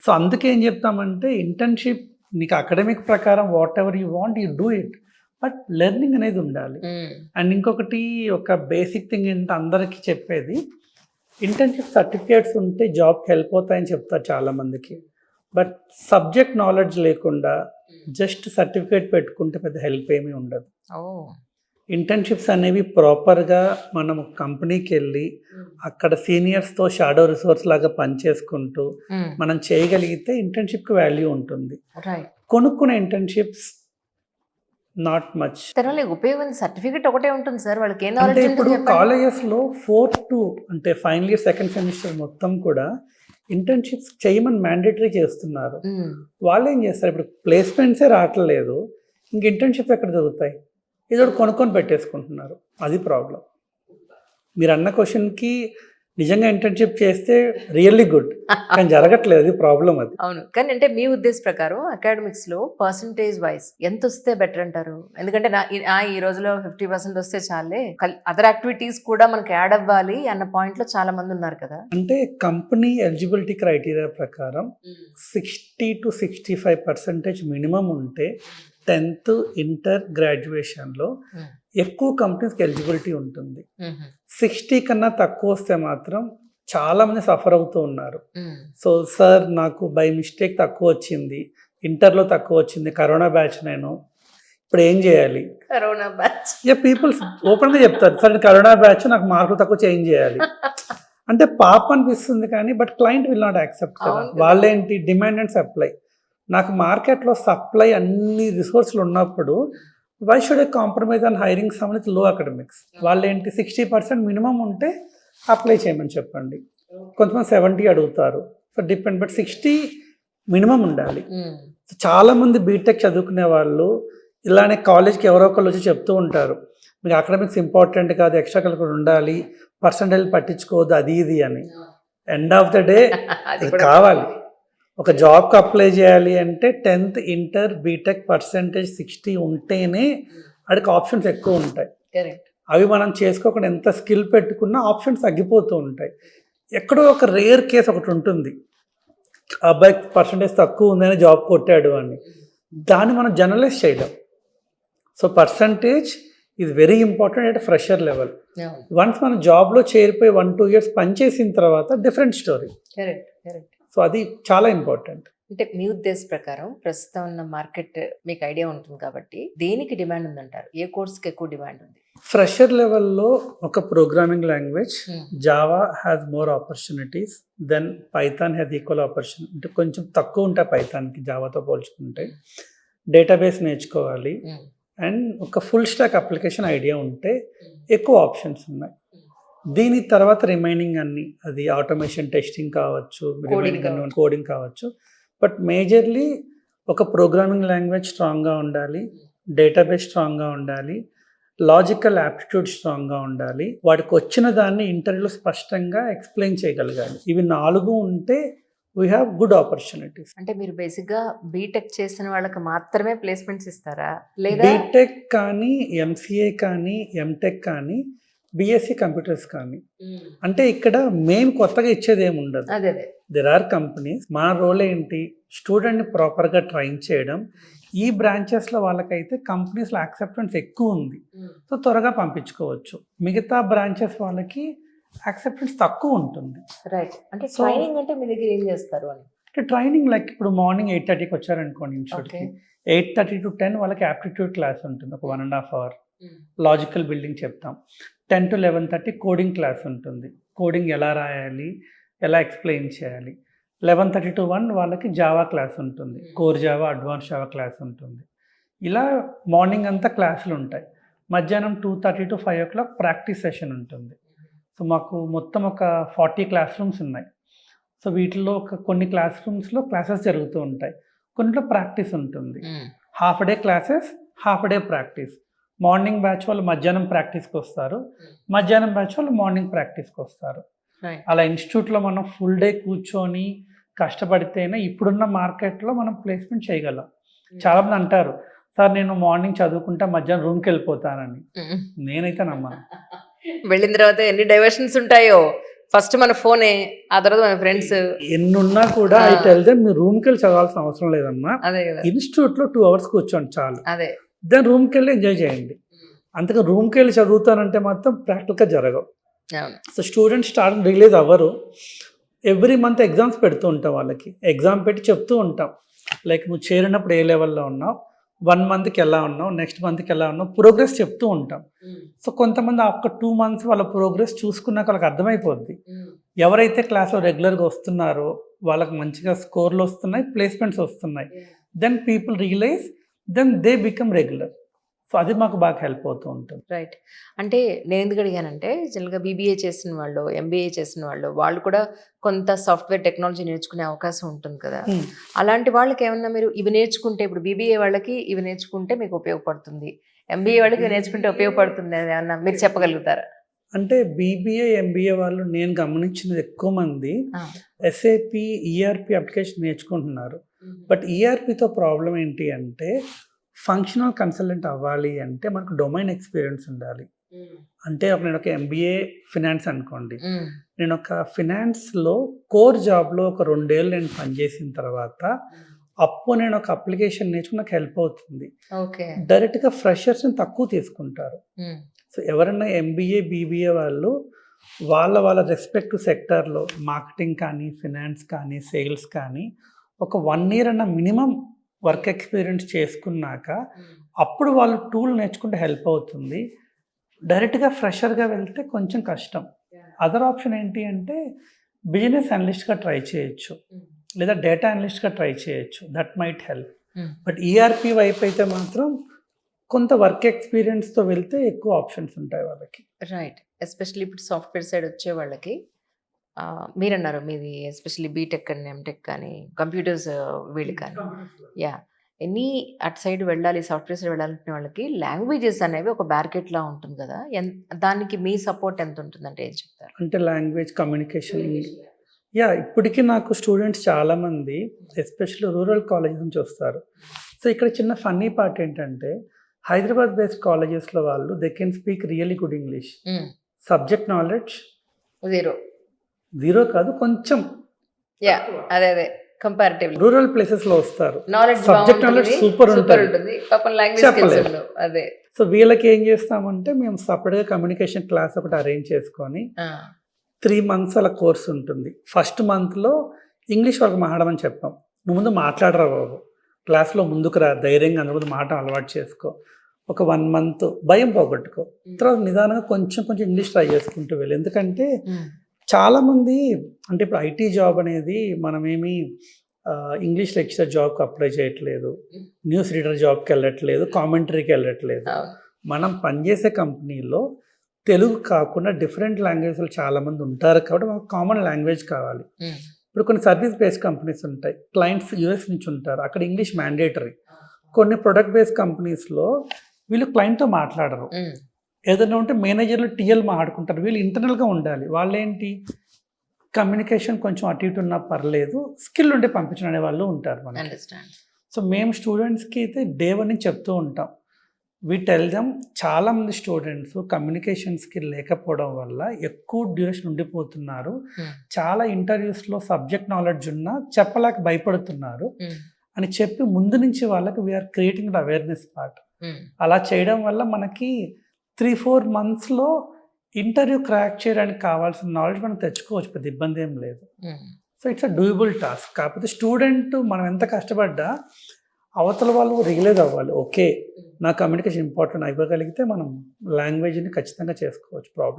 So అందుకే ఏం చెప్తామంటే ఇంటర్న్‌షిప్ నీకు అకాడమిక్ ప్రకారం what ever you want you do it. But learning అనేది ఉండాలి. అండ్ ఇంకొకటి ఒక బేసిక్ థింగ్ ఏంటంటే అందరికీ చెప్పేది ఇంటర్న్‌షిప్ సర్టిఫికేట్స్ ఉంటే జాబ్‌కి హెల్ప్ అవుతాయని చెప్తారు చాలామందికి. బట్ సబ్జెక్ట్ నాలెడ్జ్ లేకుండా జస్ట్ సర్టిఫికేట్ పెట్టుకుంటే పెద్ద హెల్ప్ ఏమీ ఉండదు. ఓహ్! ఇంటర్న్‌షిప్స్ అనేవి ప్రాపర్‌గా మనం కంపెనీకెళ్ళి అక్కడ సీనియర్స్‌తో షాడో రిసోర్స్ లాగా పనిచేసుకుంటూ మనం చేయగలిగితే ఇంటర్న్‌షిప్‌కి వాల్యూ ఉంటుంది. రైట్. కొనుక్కునే ఇంటర్న్‌షిప్స్ నాట్ మచ్. దానివల్ల ఉపయోగం సర్టిఫికేట్ ఒకటే ఉంటుంది సార్. వాళ్ళకి ఏ అంటే నాలెడ్జ్ ఇప్పుడు ఉంటుంది చెప్పండి? కాలేజెస్‌లో 4 అంటే ఫైనల్ ఇయర్, సెకండ్ సెమిస్టర్ మొత్తం కూడా ఇంటర్న్‌షిప్స్ చేయమని మ్యాండేటరీ చేస్తున్నారు. వాళ్ళేం చేస్తారు ఇప్పుడు ప్లేస్‌మెంట్సే రావట్లేదు. ఇంక ఇంటర్న్‌షిప్స్ ఎక్కడ దొరుకుతాయి? ఏదో ఒకటి కొనుక్కొని పెట్టేసుకుంటున్నారు. అది ప్రాబ్లమ్. మీరన్న క్వెషన్‌కి నిజంగా ఇంటర్న్‌షిప్ చేస్తే రియల్లీ గుడ్. కానీ జరగట్లేదు. అది ప్రాబ్లమ్ అది. అవును. కానీ అంటే మీ ఉద్దేశ ప్రకారం అకాడమిక్స్‌లో పర్సెంటేజ్ వైస్ ఎంతొస్తే బెటర్ అంటారు? ఎందుకంటే ఈ రోజులో 50% వస్తే చాలులే. అదర్ యాక్టివిటీస్ కూడా మనకి యాడ్ అవ్వాలి అన్న పాయింట్‌లో చాలా మంది ఉన్నారు కదా! అంటే కంపెనీ ఎలిజిబిలిటీ క్రైటీరియా ప్రకారం 60-65% మినిమమ్ ఉంటే 10th ఇంటర్ గ్రాడ్యుయేషన్‌లో ఎక్కువ కంపెనీస్‌కి ఎలిజిబిలిటీ ఉంటుంది. 60 కన్నా తక్కువ వస్తే మాత్రం చాలామంది సఫర్ అవుతూ ఉన్నారు. సో సార్ నాకు బై మిస్టేక్ తక్కువ వచ్చింది, ఇంటర్‌లో తక్కువ వచ్చింది, కరోనా బ్యాచ్ నేను. ఇప్పుడు ఏం చేయాలి? Corona batch. పీపుల్ ఓపెన్‌గా చెప్తారు. సార్ కరోనా బ్యాచ్ నాకు మార్కులు తక్కువ చేంజ్ చేయాలి. అంటే పాపం అనిపిస్తుంది కానీ but client will not accept కదా. అవును కదా. వాళ్ళేంటి డిమాండ్ అండ్ సప్లై. నాకు మార్కెట్‌లో సప్లై అన్ని రిసోర్స్‌లు ఉన్నప్పుడు why should I compromise on hiring some with low academics? వాళ్ళేంటి 60% మినిమమ్ ఉంటే అప్లై చేయమని చెప్పండి. కొంతమంది 70 అడుగుతారు. సో డిపెండ్ బట్ 60 మినిమమ్ ఉండాలి. చాలామంది బీటెక్ చదువుకునే వాళ్ళు ఇలానే కాలేజ్‌కి ఎవరో ఒకళ్ళు వచ్చి చెప్తూ ఉంటారు. మీకు అకాడమిక్స్ ఇంపార్టెంట్ కాదు, ఎక్స్ట్రా కరిక్యులర్ ఉండాలి, పర్సంటేజ్ పట్టించుకోవద్దు అది ఇది అని. ఎండ్ ఆఫ్ ద డే అది కావాలి. ఒక జాబ్‌కి అప్లై చేయాలి అంటే 10th ఇంటర్ బీటెక్ పర్సంటేజ్ 60 ఉంటేనే వాడికి ఆప్షన్స్ ఎక్కువ ఉంటాయి. కరెక్ట్. అవి మనం చేసుకోకుండా ఎంత స్కిల్ పెట్టుకున్నా ఆప్షన్స్ తగ్గిపోతూ ఉంటాయి. ఎక్కడో ఒక రేర్ కేస్ ఒకటి ఉంటుంది. అబ్బాయికి పర్సంటేజ్ తక్కువ ఉందని జాబ్ కొట్టాడు అని. దాన్ని మనం జనరలైజ్ చేయలేం. So percentage is very important at fresher level. Once మనం జాబ్లో చేరిపోయి 1-2 ఇయర్స్ పనిచేసిన తర్వాత different story. Correct. Correct. So అది చాలా ఇంపార్టెంట్. అంటే మీ ఉద్దేశ ప్రకారం ప్రస్తుతం ఉన్న మార్కెట్ మీకు ఐడియా ఉంటుంది కాబట్టి దేనికి డిమాండ్ ఉందంటారు? ఏ కోర్స్కి ఎక్కువ డిమాండ్ ఉంది? ఫ్రెషర్ లెవెల్లో ఒక programming language Java has more opportunities then Python has equal opportunity. అంటే కొంచెం తక్కువ ఉంటాయి పైథాన్కి జావాతో పోల్చుకుంటే. డేటాబేస్ నేర్చుకోవాలి అండ్ ఒక ఫుల్ స్టాక్ అప్లికేషన్ ఐడియా ఉంటే ఎక్కువ ఆప్షన్స్ ఉన్నాయి. దీని తర్వాత రిమైనింగ్ అన్ని అది ఆటోమేషన్ టెస్టింగ్ కావచ్చు, కోడింగ్ కావచ్చు. బట్ మేజర్లీ ఒక ప్రోగ్రామింగ్ లాంగ్వేజ్ స్ట్రాంగ్గా ఉండాలి, డేటాబేస్ స్ట్రాంగ్గా ఉండాలి, లాజికల్ యాప్టిట్యూడ్ స్ట్రాంగ్గా ఉండాలి, వాడికి వచ్చిన దాన్ని ఇంటర్వ్యూలో స్పష్టంగా ఎక్స్ప్లెయిన్ చేయగలగాలి. ఇవి 4 ఉంటే వీ హ్యావ్ గుడ్ ఆపర్చునిటీస్. అంటే మీరు బేసిక్గా బీటెక్ చేసిన వాళ్ళకి మాత్రమే ప్లేస్మెంట్స్ ఇస్తారా? లేదా బీటెక్ కానీ, ఎంసీఏ కానీ, ఎంటెక్ కానీ, బీఎస్సీ కంప్యూటర్స్ కానీ. అంటే ఇక్కడ మేము కొత్తగా ఇచ్చేది ఏమి ఉండదు. అదే దెర్ ఆర్ కంపెనీస్. మన రోల్ ఏంటి? స్టూడెంట్ని ప్రాపర్గా ట్రైన్ చేయడం. ఈ బ్రాంచెస్లో వాళ్ళకైతే కంపెనీస్లో యాక్సెప్టెన్స్ ఎక్కువ ఉంది, సో త్వరగా పంపించుకోవచ్చు. మిగతా బ్రాంచెస్ వాళ్ళకి యాక్సెప్టెన్స్ తక్కువ ఉంటుంది. రైట్. అంటే ట్రైనింగ్ అంటే మీ దగ్గర ఏం చేస్తారు అని? అంటే ట్రైనింగ్ లైక్ ఇప్పుడు మార్నింగ్ 8:30కి వచ్చారనుకోండి ఇన్స్టిట్యూట్కి, 8:30 to 10 వాళ్ళకి యాప్టిట్యూడ్ క్లాస్ ఉంటుంది, ఒక 1.5 hour. లాజికల్ బిల్డింగ్ చెప్తాం. 10 to 11:30 కోడింగ్ క్లాస్ ఉంటుంది. కోడింగ్ ఎలా రాయాలి, ఎలా ఎక్స్ప్లెయిన్ చేయాలి. 11:30 to 1 వాళ్ళకి జావా క్లాస్ ఉంటుంది, core Java, advance Java class ఉంటుంది. ఇలా మార్నింగ్ అంతా క్లాసులు ఉంటాయి. మధ్యాహ్నం 2:30 to 5 o'clock ప్రాక్టీస్ సెషన్ ఉంటుంది. సో మాకు మొత్తం ఒక 40 క్లాస్ రూమ్స్ ఉన్నాయి. సో వీటిలో కొన్ని క్లాస్ రూమ్స్లో క్లాసెస్ జరుగుతూ ఉంటాయి, కొన్నిట్లో ప్రాక్టీస్ ఉంటుంది. Half day classes, half day practice. Morning batch వాళ్ళు మధ్యాహ్నం ప్రాక్టీస్కి వస్తారు, మధ్యాహ్నం బ్యాచ్ వాళ్ళు మార్నింగ్ ప్రాక్టీస్కి వస్తారు. అలా ఇన్స్టిట్యూట్లో మనం ఫుల్ డే కూర్చొని కష్టపడితేనే ఇప్పుడున్న మార్కెట్లో మనం ప్లేస్మెంట్ చేయగలం. చాలామంది అంటారు, సార్ నేను మార్నింగ్ చదువుకుంటా మధ్యాహ్నం రూమ్కి వెళ్ళిపోతానని. నేనైతే నమ్మను. వెళ్ళిన తర్వాత ఎన్ని డైవర్షన్స్ ఉంటాయో. ఫస్ట్ మన ఫోనే, ఆ తర్వాత మన ఫ్రెండ్స్. ఎన్నున్నా కూడా అయితే వెళ్తే మీరు రూమ్కి వెళ్ళి చదవాల్సిన అవసరం లేదమ్మా. అదే కదా. ఇన్స్టిట్యూట్లో 2 hours కూర్చోండి చాలు. అదే. దాని రూమ్కి వెళ్ళి ఎంజాయ్ చేయండి. అంతగా రూమ్కి వెళ్ళి చదువుతానంటే మాత్రం ప్రాక్టికల్గా జరగవు. అవును. సో స్టూడెంట్స్ స్టార్టింగ్ రిలీజ్ అవ్వరు. ఎవ్రీ మంత్ ఎగ్జామ్స్ పెడుతూ ఉంటాం వాళ్ళకి. ఎగ్జామ్ పెట్టి చెప్తూ ఉంటాం. లైక్ నువ్వు చేరినప్పుడు ఏ లెవెల్లో ఉన్నావు, 1 monthకి ఎలా ఉన్నావు, నెక్స్ట్ మంత్కి ఎలా ఉన్నావు, ప్రోగ్రెస్ చెప్తూ ఉంటాం. సో కొంతమంది ఒక 2 months వాళ్ళ ప్రోగ్రెస్ చూసుకున్నాక వాళ్ళకి అర్థమైపోద్ది. ఎవరైతే క్లాస్లో రెగ్యులర్గా వస్తున్నారో వాళ్ళకి మంచిగా స్కోర్లు వస్తున్నాయి, ప్లేస్మెంట్స్ వస్తున్నాయి. Then people realise, then they become regular. So అది మాకు బాగా హెల్ప్ అవుతూ ఉంటుంది. రైట్. అంటే నేను ఎందుకు అడిగానంటే జనరల్గా బీబీఏ చేసిన వాళ్ళు, ఎంబీఏ చేసిన వాళ్ళు కూడా కొంత సాఫ్ట్వేర్ టెక్నాలజీ నేర్చుకునే అవకాశం ఉంటుంది కదా. అలాంటి వాళ్ళకి ఏమన్నా మీరు ఇవి నేర్చుకుంటే, ఇప్పుడు బీబీఏ వాళ్ళకి ఇవి నేర్చుకుంటే మీకు ఉపయోగపడుతుంది, ఎంబీఏ వాళ్ళకి ఇవి నేర్చుకుంటే ఉపయోగపడుతుంది అని ఏమన్నా మీరు చెప్పగలుగుతారా? అంటే బీబీఏ, ఎంబీఏ వాళ్ళు నేను గమనించినది ఎక్కువ మంది ఎస్ఏపి, ఈఆర్పి అప్లికేషన్ నేర్చుకుంటున్నారు. బట్ ఈఆర్పితో ప్రాబ్లం ఏంటి అంటే ఫంక్షనల్ కన్సల్టెంట్ అవ్వాలి అంటే మనకు డొమైన్ ఎక్స్పీరియన్స్ ఉండాలి. అంటే నేను ఒక ఎంబీఏ ఫినాన్స్ అనుకోండి, నేను ఒక ఫినాన్స్లో కోర్ జాబ్లో ఒక 2 ఏళ్ళు నేను పనిచేసిన తర్వాత అప్పుడు నేను ఒక అప్లికేషన్ నేర్చుకుని నాకు హెల్ప్ అవుతుంది. డైరెక్ట్గా ఫ్రెషర్స్ని తక్కువ తీసుకుంటారు. సో ఎవరైనా ఎంబీఏ, బీబీఏ వాళ్ళు వాళ్ళ రెస్పెక్టివ్ సెక్టర్లో మార్కెటింగ్ కానీ, ఫినాన్స్ కానీ, సేల్స్ కానీ ఒక 1 year అన్న మినిమం వర్క్ ఎక్స్పీరియన్స్ చేసుకున్నాక అప్పుడు వాళ్ళు టూల్ నేర్చుకుంటే హెల్ప్ అవుతుంది. డైరెక్ట్గా ఫ్రెషర్గా వెళ్తే కొంచెం కష్టం. అదర్ ఆప్షన్ ఏంటి అంటే బిజినెస్ అనలిస్ట్గా ట్రై చేయొచ్చు, లేదా డేటా అనలిస్ట్గా ట్రై చేయొచ్చు. That might help. But ERP వైపు అయితే మాత్రం కొంత వర్క్ ఎక్స్పీరియన్స్తో వెళ్తే ఎక్కువ ఆప్షన్స్ ఉంటాయి వాళ్ళకి. రైట్. ఎస్పెషల్లీ ఇప్పుడు సాఫ్ట్వేర్ సైడ్ వచ్చే వాళ్ళకి మీరన్నారు మీది ఎస్పెషల్లీ బీటెక్ కానీ, ఎంటెక్ కానీ, కంప్యూటర్స్ వీళ్ళు కానీ, యా ఎనీ అటు సైడ్ వెళ్ళాలి, సాఫ్ట్వేర్ సైడ్ వెళ్ళాలంటే వాళ్ళకి లాంగ్వేజెస్ అనేవి ఒక బ్యారికేడ్లా ఉంటుంది కదా. దానికి మీ సపోర్ట్ ఎంత ఉంటుందంటే ఏం చెప్తారు? అంటే లాంగ్వేజ్, కమ్యూనికేషన్, ఇప్పటికీ నాకు స్టూడెంట్స్ చాలామంది ఎస్పెషల్లీ రూరల్ కాలేజెస్ నుంచి వస్తారు. సో ఇక్కడ చిన్న ఫన్నీ పార్ట్ ఏంటంటే హైదరాబాద్ బేస్డ్ కాలేజెస్లో వాళ్ళు they can speak really good English. Subject knowledge zero కాదు, కొంచెం. అదే కంపారిటివ్లీ రూరల్ ప్లేసెస్లో వస్తారు, నాలెడ్జ్ సబ్జెక్ట్ నాలెడ్జ్ సూపర్ ఉంటుంది, చెప్పలేదు. అదే. సో వీళ్ళకి ఏం చేస్తామంటే మేము సపరేట్గా కమ్యూనికేషన్ క్లాస్ ఒకటి అరేంజ్ చేసుకొని 3 months అలా కోర్స్ ఉంటుంది. ఫస్ట్ మంత్లో ఇంగ్లీష్ వాళ్ళకి మాట్లాడమని చెప్పాం. నువ్వు ముందు మాట్లాడరా బాబు, క్లాస్లో ముందుకు రా, ధైర్యంగా అందరి ముందు మాట అలవాటు చేసుకో, ఒక 1 month భయం పోగొట్టుకో, తర్వాత నిదానంగా కొంచెం ఇంగ్లీష్ ట్రై చేసుకుంటూ వెళ్ళి. ఎందుకంటే చాలామంది అంటే ఇప్పుడు ఐటీ జాబ్ అనేది మనమేమి ఇంగ్లీష్ లెక్చరర్ జాబ్కి అప్లై చేయట్లేదు, న్యూస్ రీడర్ జాబ్కి వెళ్ళట్లేదు, కామెంటరీకి వెళ్ళట్లేదు. మనం పనిచేసే కంపెనీలో తెలుగు కాకుండా డిఫరెంట్ లాంగ్వేజ్లు చాలామంది ఉంటారు కాబట్టి మనకు కామన్ లాంగ్వేజ్ కావాలి. ఇప్పుడు కొన్ని సర్వీస్ బేస్డ్ కంపెనీస్ ఉంటాయి, క్లయింట్స్ యూఎస్ నుంచి ఉంటారు, అక్కడ ఇంగ్లీష్ మ్యాండేటరీ. కొన్ని ప్రొడక్ట్ బేస్డ్ కంపెనీస్లో వీళ్ళు క్లయింట్తో మాట్లాడరు, ఏదైనా ఉంటే మేనేజర్లు టీఎల్ మాట్లాడుకుంటారు, వీళ్ళు ఇంటర్నల్గా ఉండాలి. వాళ్ళేంటి కమ్యూనికేషన్ కొంచెం అటు ఇటు ఉన్నా పర్లేదు, స్కిల్ ఉంటే పంపించడం అనే వాళ్ళు ఉంటారు మనకి. సో మేము స్టూడెంట్స్కి అయితే డే 1 నుంచి చెప్తూ ఉంటాం, వీ టెల్ దెమ్. చాలామంది స్టూడెంట్స్ కమ్యూనికేషన్ స్కిల్ లేకపోవడం వల్ల ఎక్కువ డ్యూరేషన్ ఉండిపోతున్నారు. చాలా ఇంటర్వ్యూస్లో సబ్జెక్ట్ నాలెడ్జ్ ఉన్నా చెప్పలేక భయపడుతున్నారు అని చెప్పి ముందు నుంచి వాళ్ళకి we are creating the awareness part. అలా చేయడం వల్ల మనకి 3-4 monthsలో ఇంటర్వ్యూ క్రాక్ చేయడానికి కావాల్సిన నాలెడ్జ్ మనం తెచ్చుకోవచ్చు, పెద్ద ఇబ్బంది ఏం లేదు. So it's a doable task. కాకపోతే స్టూడెంట్ మనం ఎంత కష్టపడ్డా అవతల వాళ్ళు రియలైజ్ అవ్వాలి, ఓకే నా కమ్యూనికేషన్ ఇంపార్టెంట్ అయిపోగలిగితే మనం లాంగ్వేజ్ని ఖచ్చితంగా చేసుకోవచ్చు. ప్రాబ్లం